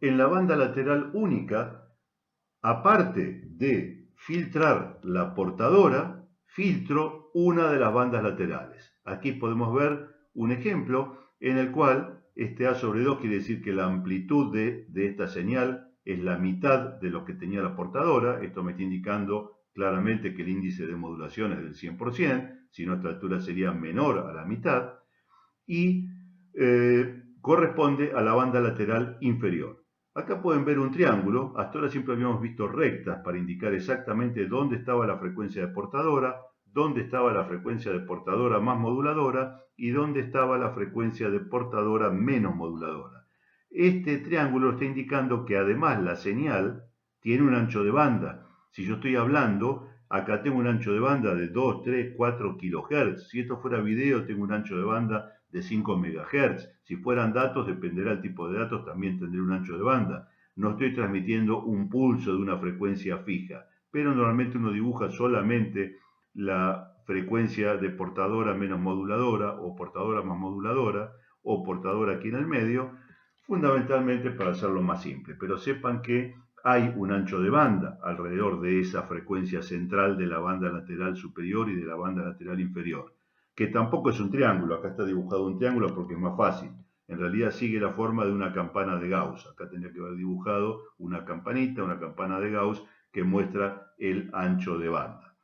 en la banda lateral única, aparte de filtrar la portadora, filtro una de las bandas laterales. Aquí podemos ver un ejemplo en el cual este A sobre 2 quiere decir que la amplitud de esta señal es la mitad de lo que tenía la portadora. Esto me está indicando claramente que el índice de modulación es del 100%, si nuestra altura sería menor a la mitad, y corresponde a la banda lateral inferior. Acá pueden ver un triángulo. Hasta ahora siempre habíamos visto rectas para indicar exactamente dónde estaba la frecuencia de portadora, dónde estaba la frecuencia de portadora más moduladora y dónde estaba la frecuencia de portadora menos moduladora. Este triángulo está indicando que además la señal tiene un ancho de banda. Si yo estoy hablando, acá tengo un ancho de banda de 2, 3, 4 kHz. Si esto fuera video, tengo un ancho de banda de 5 MHz. Si fueran datos, dependerá del tipo de datos, también tendré un ancho de banda. No estoy transmitiendo un pulso de una frecuencia fija, pero normalmente uno dibuja solamente la frecuencia de portadora menos moduladora o portadora más moduladora o portadora aquí en el medio, fundamentalmente para hacerlo más simple. Pero sepan que hay un ancho de banda alrededor de esa frecuencia central de la banda lateral superior y de la banda lateral inferior, que tampoco es un triángulo. Acá está dibujado un triángulo porque es más fácil. En realidad sigue la forma de una campana de Gauss. Acá tendría que haber dibujado una campanita, una campana de Gauss que muestra el ancho de banda.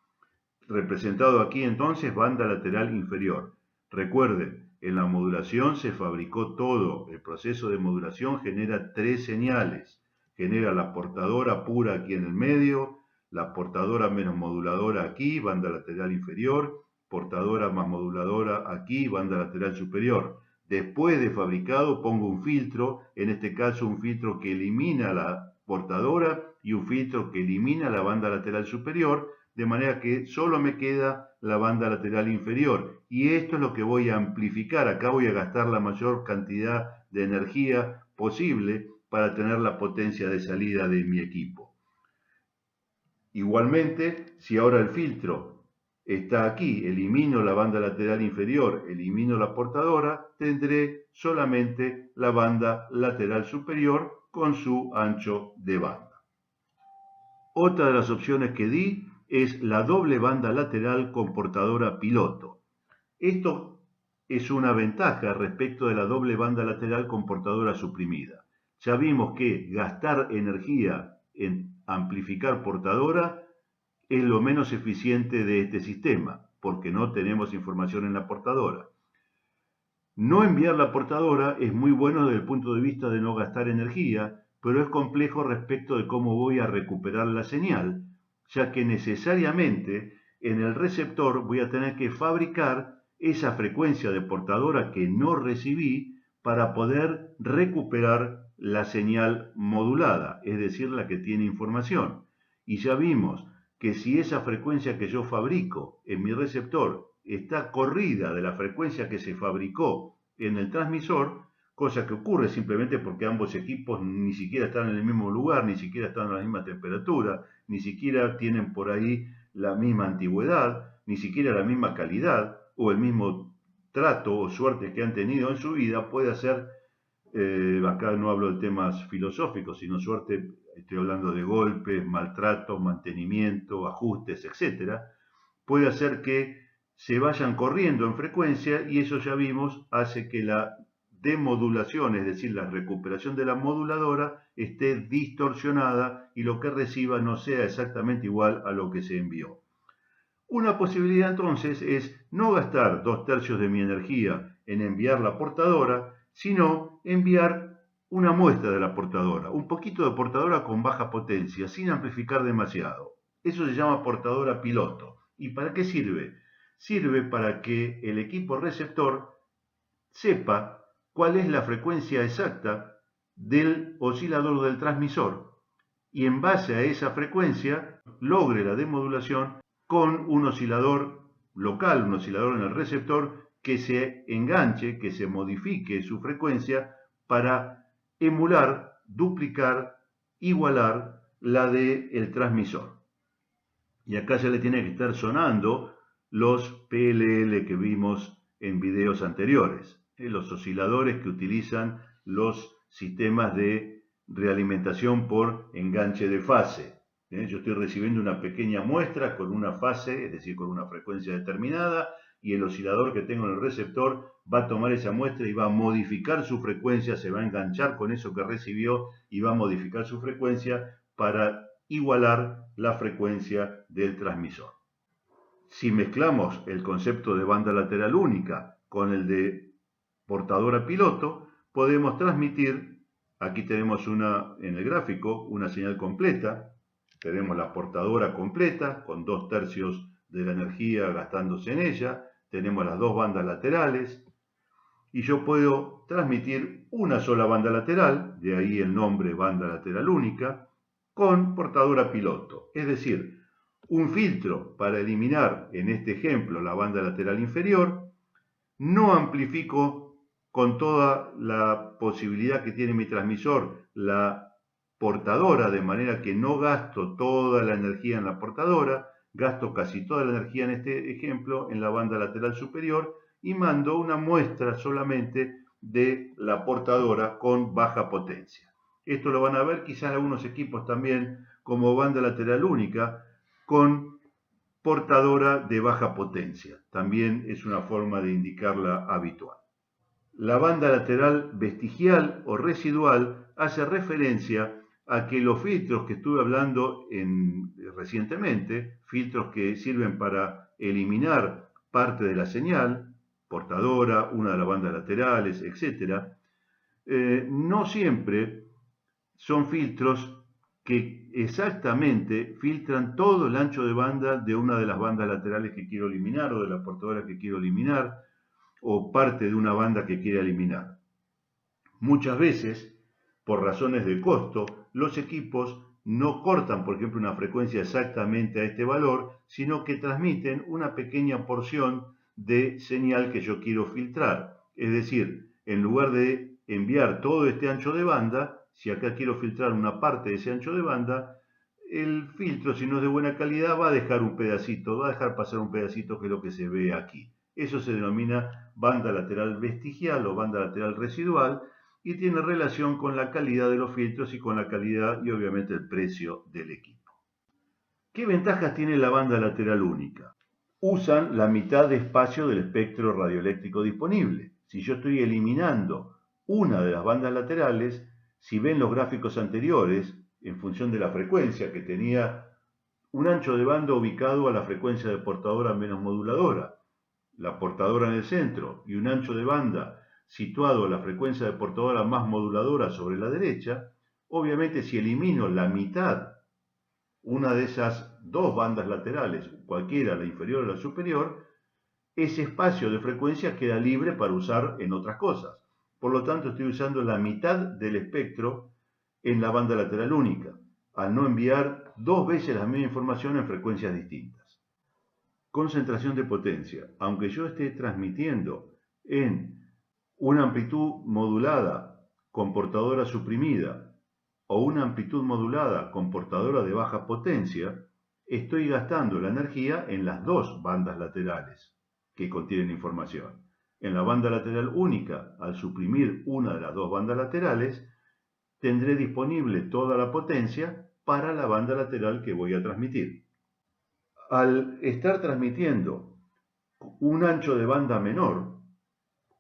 Representado aquí entonces banda lateral inferior. Recuerden, en la modulación se fabricó todo. El proceso de modulación genera tres señales. Genera la portadora pura aquí en el medio, la portadora menos moduladora aquí, banda lateral inferior, portadora más moduladora aquí, banda lateral superior. Después de fabricado pongo un filtro, en este caso un filtro que elimina la portadora y un filtro que elimina la banda lateral superior, de manera que solo me queda la banda lateral inferior. Y esto es lo que voy a amplificar. Acá voy a gastar la mayor cantidad de energía posible para tener la potencia de salida de mi equipo. Igualmente, si ahora el filtro está aquí, elimino la banda lateral inferior, elimino la portadora, tendré solamente la banda lateral superior con su ancho de banda. Otra de las opciones que di es la doble banda lateral con portadora piloto. Esto es una ventaja respecto de la doble banda lateral con portadora suprimida. Ya vimos que gastar energía en amplificar portadora es lo menos eficiente de este sistema, porque no tenemos información en la portadora. No enviar la portadora es muy bueno desde el punto de vista de no gastar energía, pero es complejo respecto de cómo voy a recuperar la señal, ya que necesariamente en el receptor voy a tener que fabricar esa frecuencia de portadora que no recibí para poder recuperar la señal modulada, es decir, la que tiene información. Y ya vimos que si esa frecuencia que yo fabrico en mi receptor está corrida de la frecuencia que se fabricó en el transmisor, cosa que ocurre simplemente porque ambos equipos ni siquiera están en el mismo lugar, ni siquiera están a la misma temperatura, ni siquiera tienen por ahí la misma antigüedad, ni siquiera la misma calidad o el mismo trato o suerte que han tenido en su vida, puede hacer, acá no hablo de temas filosóficos, sino suerte, estoy hablando de golpes, maltratos, mantenimiento, ajustes, etcétera, puede hacer que se vayan corriendo en frecuencia y eso ya vimos hace que la demodulación, es decir, la recuperación de la moduladora, esté distorsionada y lo que reciba no sea exactamente igual a lo que se envió. Una posibilidad entonces es no gastar 2/3 de mi energía en enviar la portadora, sino enviar una muestra de la portadora, un poquito de portadora con baja potencia, sin amplificar demasiado. Eso se llama portadora piloto. ¿Y para qué sirve? Sirve para que el equipo receptor sepa cuál es la frecuencia exacta del oscilador del transmisor y en base a esa frecuencia logre la demodulación con un oscilador local, un oscilador en el receptor que se enganche, que se modifique su frecuencia para emular, duplicar, igualar la del transmisor. Y acá ya le tiene que estar sonando los PLL que vimos en videos anteriores, los osciladores que utilizan los sistemas de realimentación por enganche de fase. Yo estoy recibiendo una pequeña muestra con una fase, es decir, con una frecuencia determinada, y el oscilador que tengo en el receptor va a tomar esa muestra y va a modificar su frecuencia, se va a enganchar con eso que recibió y va a modificar su frecuencia para igualar la frecuencia del transmisor. Si mezclamos el concepto de banda lateral única con el de portadora piloto, podemos transmitir, aquí tenemos en el gráfico una señal completa, tenemos la portadora completa con 2/3 de la energía gastándose en ella, tenemos las dos bandas laterales y yo puedo transmitir una sola banda lateral, de ahí el nombre banda lateral única, con portadora piloto, es decir, un filtro para eliminar, en este ejemplo, la banda lateral inferior. No amplifico con toda la posibilidad que tiene mi transmisor la portadora, de manera que no gasto toda la energía en la portadora, gasto casi toda la energía en este ejemplo en la banda lateral superior y mando una muestra solamente de la portadora con baja potencia. Esto lo van a ver quizás en algunos equipos también como banda lateral única con portadora de baja potencia. También es una forma de indicarla habitual. La banda lateral vestigial o residual hace referencia a que los filtros que estuve hablando recientemente, filtros que sirven para eliminar parte de la señal, portadora, una de las bandas laterales, etc., no siempre son filtros que exactamente filtran todo el ancho de banda de una de las bandas laterales que quiero eliminar o de la portadora que quiero eliminar o parte de una banda que quiera eliminar. Muchas veces, por razones de costo, los equipos no cortan, por ejemplo, una frecuencia exactamente a este valor, sino que transmiten una pequeña porción de señal que yo quiero filtrar. Es decir, en lugar de enviar todo este ancho de banda, si acá quiero filtrar una parte de ese ancho de banda, el filtro, si no es de buena calidad, va a dejar un pedacito, va a dejar pasar un pedacito que es lo que se ve aquí. Eso se denomina banda lateral vestigial o banda lateral residual y tiene relación con la calidad de los filtros y con la calidad y obviamente el precio del equipo. ¿Qué ventajas tiene la banda lateral única? Usan la mitad de espacio del espectro radioeléctrico disponible. Si yo estoy eliminando una de las bandas laterales, si ven los gráficos anteriores, en función de la frecuencia que tenía un ancho de banda ubicado a la frecuencia de portadora menos moduladora, la portadora en el centro y un ancho de banda situado a la frecuencia de portadora más moduladora sobre la derecha, obviamente si elimino la mitad, una de esas dos bandas laterales, cualquiera, la inferior o la superior, ese espacio de frecuencia queda libre para usar en otras cosas. Por lo tanto, estoy usando la mitad del espectro en la banda lateral única, al no enviar dos veces la misma información en frecuencias distintas. Concentración de potencia. Aunque yo esté transmitiendo en una amplitud modulada con portadora suprimida o una amplitud modulada con portadora de baja potencia, estoy gastando la energía en las dos bandas laterales que contienen información. En la banda lateral única, al suprimir una de las dos bandas laterales, tendré disponible toda la potencia para la banda lateral que voy a transmitir. Al estar transmitiendo un ancho de banda menor,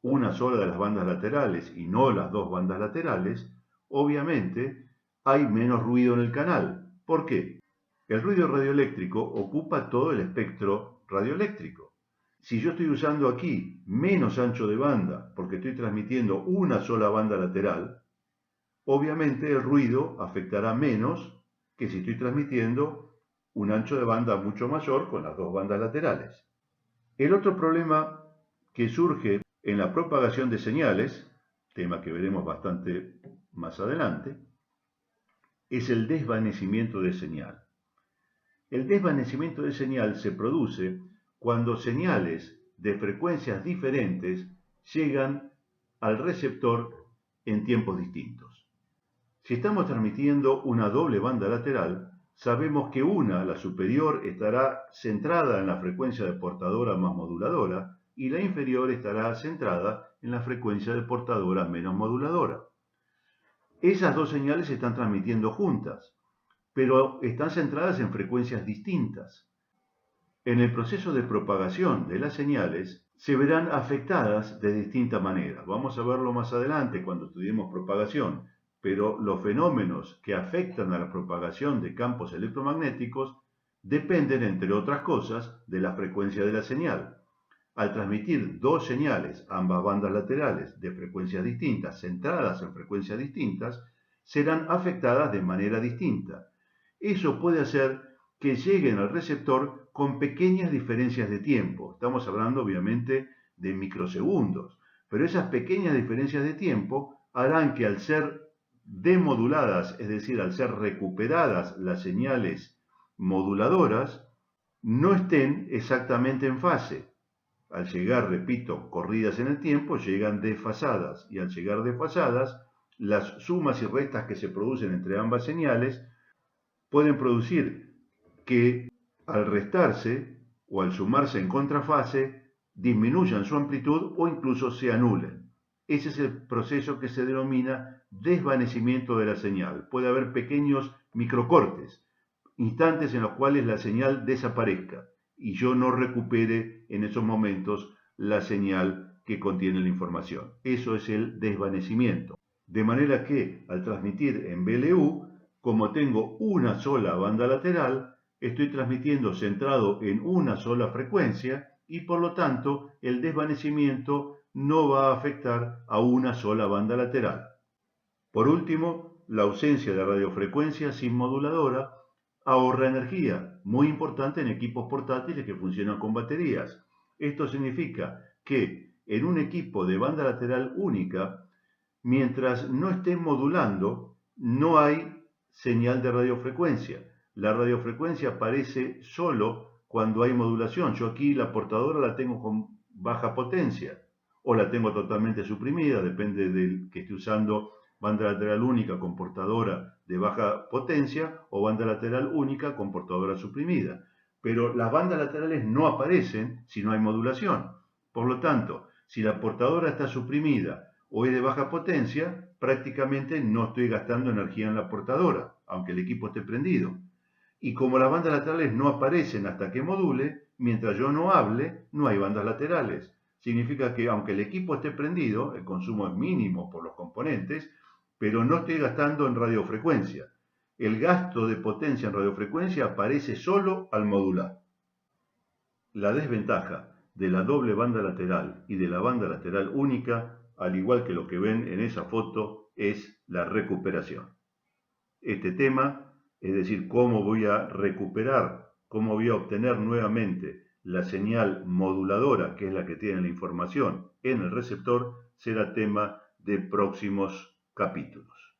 una sola de las bandas laterales y no las dos bandas laterales, obviamente hay menos ruido en el canal. ¿Por qué? El ruido radioeléctrico ocupa todo el espectro radioeléctrico. Si yo estoy usando aquí menos ancho de banda porque estoy transmitiendo una sola banda lateral, obviamente el ruido afectará menos que si estoy transmitiendo un ancho de banda mucho mayor con las dos bandas laterales. El otro problema que surge en la propagación de señales, tema que veremos bastante más adelante, es el desvanecimiento de señal. El desvanecimiento de señal se produce cuando señales de frecuencias diferentes llegan al receptor en tiempos distintos. Si estamos transmitiendo una doble banda lateral, sabemos que una, la superior, estará centrada en la frecuencia de portadora más moduladora y la inferior estará centrada en la frecuencia de portadora menos moduladora. Esas dos señales se están transmitiendo juntas, pero están centradas en frecuencias distintas. En el proceso de propagación de las señales se verán afectadas de distinta manera. Vamos a verlo más adelante cuando estudiemos propagación, pero los fenómenos que afectan a la propagación de campos electromagnéticos dependen, entre otras cosas, de la frecuencia de la señal. Al transmitir dos señales, ambas bandas laterales de frecuencias distintas, centradas en frecuencias distintas, serán afectadas de manera distinta. Eso puede hacer que lleguen al receptor con pequeñas diferencias de tiempo. Estamos hablando obviamente de microsegundos, pero esas pequeñas diferencias de tiempo harán que al ser demoduladas, es decir, al ser recuperadas las señales moduladoras, no estén exactamente en fase. Al llegar, repito, corridas en el tiempo, llegan desfasadas y al llegar desfasadas, las sumas y restas que se producen entre ambas señales pueden producir que al restarse o al sumarse en contrafase disminuyan su amplitud o incluso se anulen. Ese es el proceso que se denomina desvanecimiento de la señal. Puede haber pequeños microcortes, instantes en los cuales la señal desaparezca y yo no recupere en esos momentos la señal que contiene la información. Eso es el desvanecimiento. De manera que al transmitir en BLU, como tengo una sola banda lateral, estoy transmitiendo centrado en una sola frecuencia y por lo tanto el desvanecimiento no va a afectar a una sola banda lateral. Por último, la ausencia de radiofrecuencia sin moduladora ahorra energía, muy importante en equipos portátiles que funcionan con baterías. Esto significa que en un equipo de banda lateral única, mientras no esté modulando, no hay señal de radiofrecuencia. La radiofrecuencia aparece solo cuando hay modulación. Yo aquí la portadora la tengo con baja potencia o la tengo totalmente suprimida, depende del que esté usando banda lateral única con portadora de baja potencia o banda lateral única con portadora suprimida. Pero las bandas laterales no aparecen si no hay modulación. Por lo tanto, si la portadora está suprimida o es de baja potencia, prácticamente no estoy gastando energía en la portadora, aunque el equipo esté prendido. Y como las bandas laterales no aparecen hasta que module, mientras yo no hable, no hay bandas laterales. Significa que aunque el equipo esté prendido, el consumo es mínimo por los componentes, pero no estoy gastando en radiofrecuencia. El gasto de potencia en radiofrecuencia aparece solo al modular. La desventaja de la doble banda lateral y de la banda lateral única, al igual que lo que ven en esa foto, es la recuperación. Este tema, es decir, cómo voy a recuperar, cómo voy a obtener nuevamente la señal moduladora, que es la que tiene la información en el receptor, será tema de próximos capítulos.